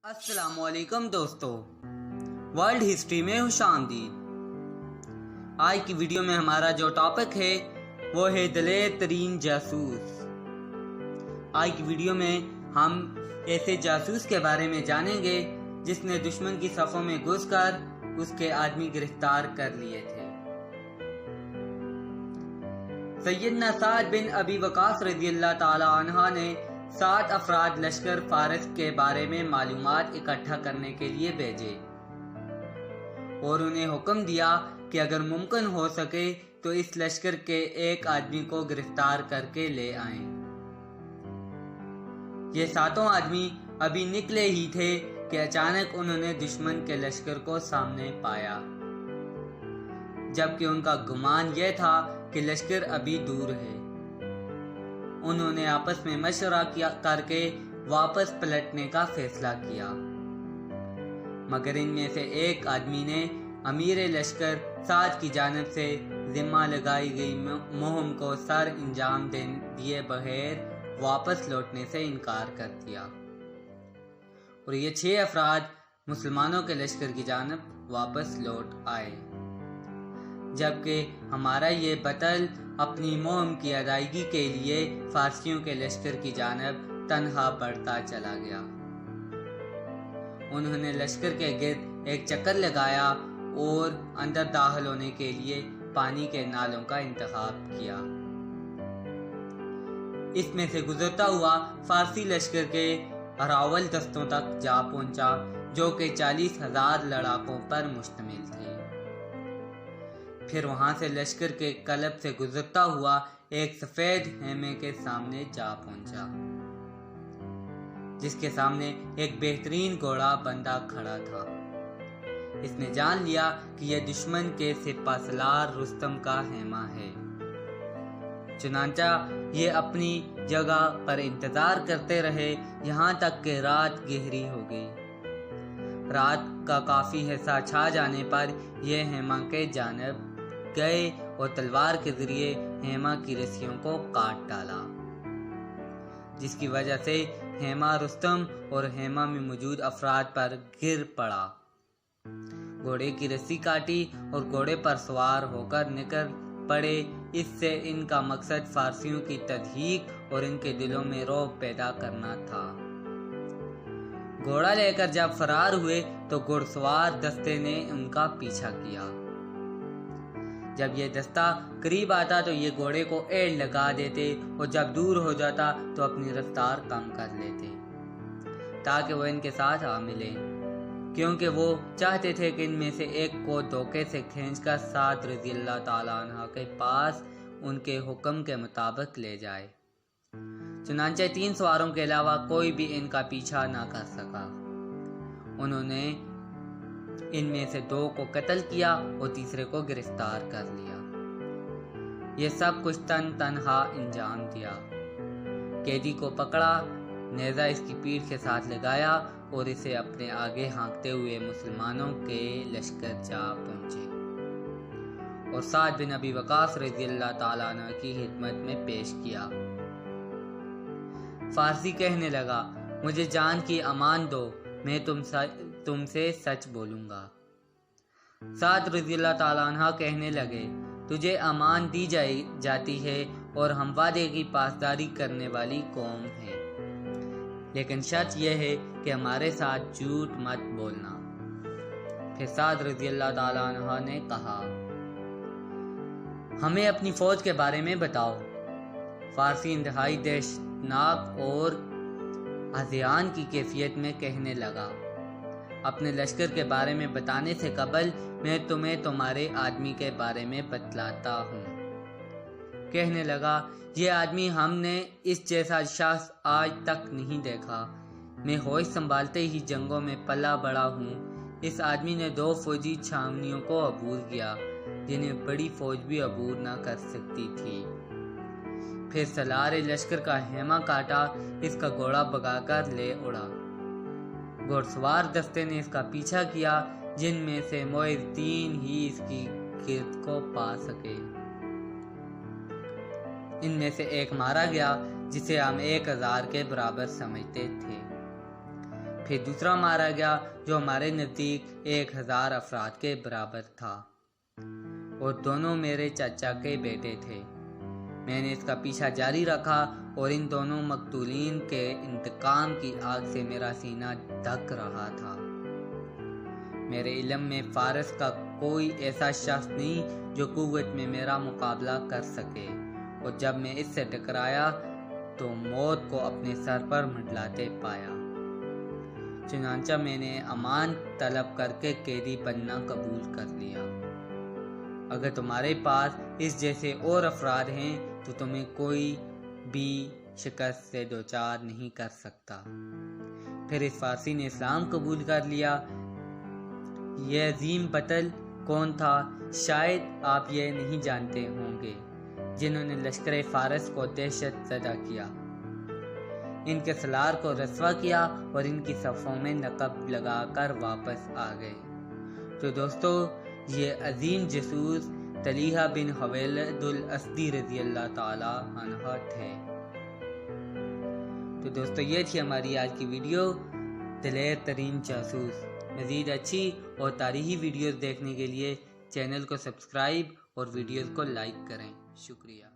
अस्सलाम वालेकुम दोस्तों, वर्ल्ड हिस्ट्री में खुशामदीद। आज की वीडियो में हमारा जो टॉपिक है वो है दलेर तरीन जासूस। आज की वीडियो में हम ऐसे जासूस के बारे में जानेंगे जिसने दुश्मन की सफ़ों में घुसकर उसके आदमी गिरफ्तार कर लिए थे। सैयदना साद बिन अबी वक़ास रज़ियल्लाहु ताला अन्हा ने 7 अफराद लश्कर फारिस के बारे में मालूमात इकट्ठा करने के लिए भेजे और उन्हें हुक्म दिया कि अगर मुमकिन हो सके तो इस लश्कर के एक आदमी को गिरफ्तार करके ले आएं। ये 7 आदमी अभी निकले ही थे कि अचानक उन्होंने दुश्मन के लश्कर को सामने पाया, जबकि उनका गुमान यह था कि लश्कर अभी दूर है। उन्होंने आपस में मशवरा करके वापस पलटने का फैसला किया, मगर इनमें से एक आदमी ने अमीर लश्कर साद की जानिब से जिम्मा लगाई गई मुहिम को सर अंजाम दिए बगैर वापस लौटने से इनकार कर दिया और ये 6 अफराद मुसलमानों के लश्कर की जानिब वापस लौट आए, जबकि हमारा ये बतल अपनी मुहिम की अदायगी के लिए फारसियों के लश्कर की जानिब तन्हा बढ़ता चला गया। उन्होंने लश्कर के गिर्द एक चक्कर लगाया और अंदर दाखिल होने के लिए पानी के नालों का इंतखाब किया। इसमें से गुजरता हुआ फारसी लश्कर के अरावल दस्तों तक जा पहुंचा, जो कि 40,000 लड़ाकों पर मुश्तमिल थे। फिर वहां से लश्कर के कलब से गुजरता हुआ एक सफेद हेमे के सामने जा पहुंचा, जिसके सामने एक बेहतरीन घोड़ा बंदा खड़ा था। इसने जान लिया कि यह दुश्मन के सिपाहसालार रुस्तम का हेमा है। चुनांचा ये अपनी जगह पर इंतजार करते रहे यहाँ तक कि रात गहरी हो गई। रात का काफी हिस्सा छा जाने पर यह हेमा के जानिब गए और तलवार के जरिए हेमा की रस्सियों को काट डाला, जिसकी वजह से हेमा रुस्तम और हेमा में मौजूद अफराद पर गिर पड़ा। घोड़े की रस्सी काटी और घोड़े पर सवार होकर निकल पड़े। इससे इनका मकसद फारसियों की तदहीक और इनके दिलों में रौब पैदा करना था। घोड़ा लेकर जब फरार हुए तो घुड़सवार दस्ते ने उनका पीछा किया। जब ये दस्ता करीब आता तो ये घोड़े को एड़ लगा देते और जब दूर हो जाता तो अपनी रफ्तार कम कर लेते ताकि वो इनके साथ आ मिले, क्योंकि वो चाहते थे कि इनमें से एक को धोखे से खींचकर साद रज़ियल्लाहु ताला अन्हा के पास उनके हुक्म के मुताबिक ले जाए। चुनांचे 3 सवारों के अलावा कोई भी इनका पीछा ना कर सका। उन्होंने इनमें से 2 को कत्ल किया और तीसरे को गिरफ्तार कर लिया। ये सब कुछ तन्हा अंजाम दिया। कैदी को पकड़ा, नेज़ा इसकी पीठ के साथ लगाया और इसे अपने आगे हाँकते हुए मुसलमानों के लश्कर जा पहुंचे और साद बिन अबी वक़ास रज़ियल्लाहु ताला अन्हु की खिदमत में पेश किया। फारसी कहने लगा, मुझे जान की अमान दो, मैं तुमसे सच बोलूंगा। साद रज़ियल्लाहु ताला अन्हा कहने लगे, तुझे अमान दी जाती है और हम वादे की पासदारी करने वाली कौम है, लेकिन शर्त यह है कि हमारे साथ झूठ मत बोलना। फिर साद रज़ियल्लाहु ताला अन्हा ने कहा, हमें अपनी फौज के बारे में बताओ। फारसी इंतहाई दहशतनाक और अज़ियान की कैफियत में कहने लगा, अपने लश्कर के बारे में बताने से कबल मैं तुम्हें तुम्हारे आदमी के बारे में बतलाता हूँ। कहने लगा, ये आदमी हमने इस जैसा शख्स आज तक नहीं देखा। मैं होश संभालते ही जंगों में पला बड़ा हूँ। इस आदमी ने 2 फौजी छावनियों को अबूर किया जिन्हें बड़ी फौज भी अबूर ना कर सकती थी। फिर सलार लश्कर का हेमा काटा, इसका घोड़ा भगाकर ले उड़ा। घुड़सवार दस्ते ने इसका पीछा किया, जिनमें से मोइज़-उद-दीन ही इसकी गिरद को पा सके। इनमें से एक मारा गया जिसे हम 1000 के बराबर समझते थे। پھر دوسرا مارا گیا جو ہمارے نزدیک 1000 افراد کے برابر تھا اور دونوں میرے چچا کے بیٹے تھے۔ میں نے اس کا پیچھا جاری رکھا اور ان دونوں مقتولین کے انتقام کی آگ سے میرا سینہ دھک رہا تھا۔ میرے علم میں فارس کا کوئی ایسا شخص نہیں جو قوت میں میرا مقابلہ کر سکے، اور جب میں اس سے ٹکرایا تو موت کو اپنے سر پر منڈلاتے پایا۔ چنانچہ میں نے امان طلب کر کے قیدی بننا قبول کر لیا۔ اگر تمہارے پاس اس جیسے اور افراد ہیں تو تمہیں کوئی بھی شکست سے دوچار نہیں کر سکتا۔ پھر اس فارسی نے اسلام قبول کر لیا۔ یہ عظیم بطل کون تھا؟ شاید آپ یہ نہیں جانتے ہوں گے، جنہوں نے لشکر فارس کو دہشت زدہ کیا، ان کے سالار کو رسوا کیا اور ان کی صفوں میں نقب لگا کر واپس آ گئے۔ تو دوستو، یہ عظیم جاسوس طلحہ بن خویلد الاسدی رضی اللہ تعالی عنہ تھے۔ تو دوستو، یہ تھی ہماری آج کی ویڈیو، دلیر ترین جاسوس۔ مزید اچھی اور تاریخی ویڈیوز دیکھنے کے لیے چینل کو سبسکرائب اور ویڈیوز کو لائک کریں۔ شکریہ۔